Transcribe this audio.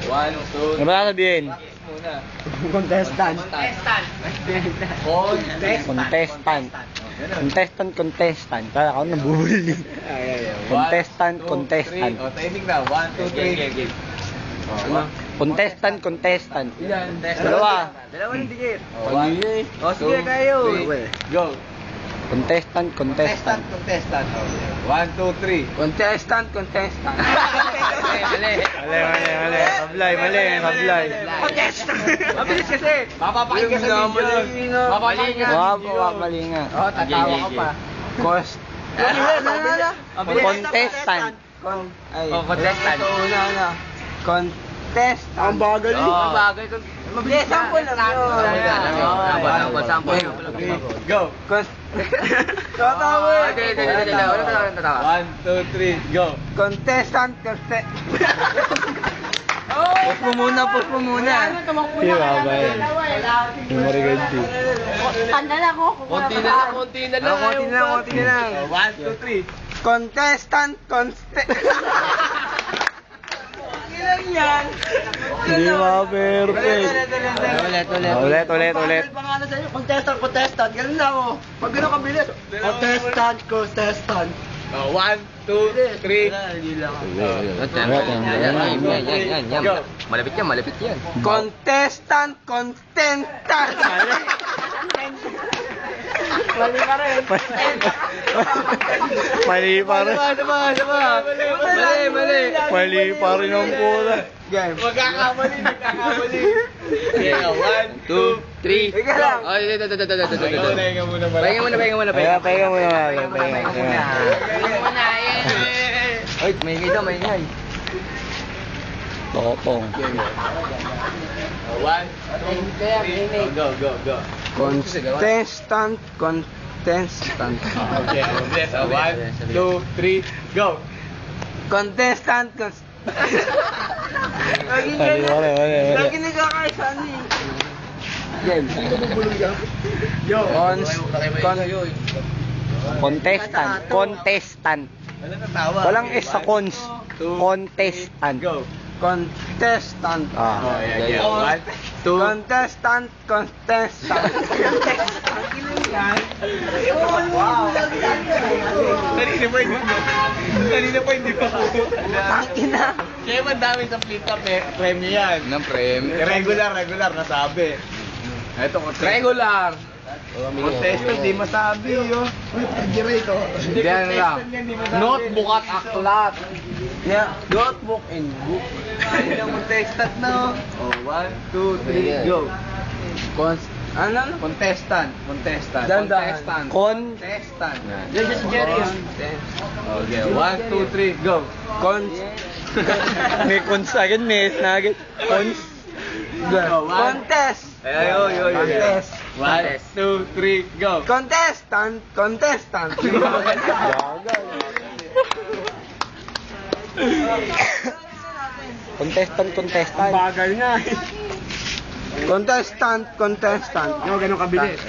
1, 2, Ano ba sabihin? muna. Contestant. Contestant. Kaya ako nabubuli. Contestant. O, timing na. 1, 2, 3. Contestant. Ilan? Dalawa. Dalawang dikit. O, sige, kayo. Go. Contestant. 1, 2, 3. Contestant. Mali. Mali. Contestant. Mabilis kasi. Mapapakinggan sa video. Mapapakinggan sa video. Mali nga. Oh, tatawa ka pa. Contestant. Contestant. Ang bagal yun. Ang bagal. Mabilis. Sample lang yun. Sample. Go. Tatawa. 1, 2, 3, go. Contestant. Push mo muna. Di ba ba yun? Yung mariganti. Tanda lang ako. Konti na lang. 1, 2, 3. Contestant. Ilan yan? Hindi ba perfect? Ulit. Pangalan sa'yo, contestant. Ganun lang ako. Pag gano'n kabilis. Contestant. 1, 2, 3. Yan. Go. Malapit yan. Contestant. Mali ka rin. Mali pa rin. Mali pa rin ang pula. Magkakamali. Okay, 1, 2, 3. Ika lang. Oh, ito. Pahinga muna. Pahinga muna. Ay, maingay. Tokong. 1, 2, 3. Go. Contestant. Okay, yes. 1, 2, 3, go. Contestant. Lagi nagkakaisan eh. Yo. Contestant. Ano natawa? Walang S sa cons. Contestant. Go. Contestant. Oh, yeah. 1, 2. Contestant. Wow. Kanina pa hindi pa po. Tangina. Kaya madami sa flip-top premyo yan. Ng premyo? Regular, nasabi. Ito, regular. Contestant, di masabi, yo. Diyan lang. Notebook at aklat. Yeah, notebook and book. Ay, na contestant na. Oh, 1, 2, 3, go. Contestant. Dandahan. Contestant. Yan si Jerry. Okay, 1, 2, 3, go. May cons agad, may S na agad. Cons. Contest. Yo. Contest. 1, 2, 3, go. Contestant. Contestant. Bagal nga eh. Contestant. Yung ganun kabilis.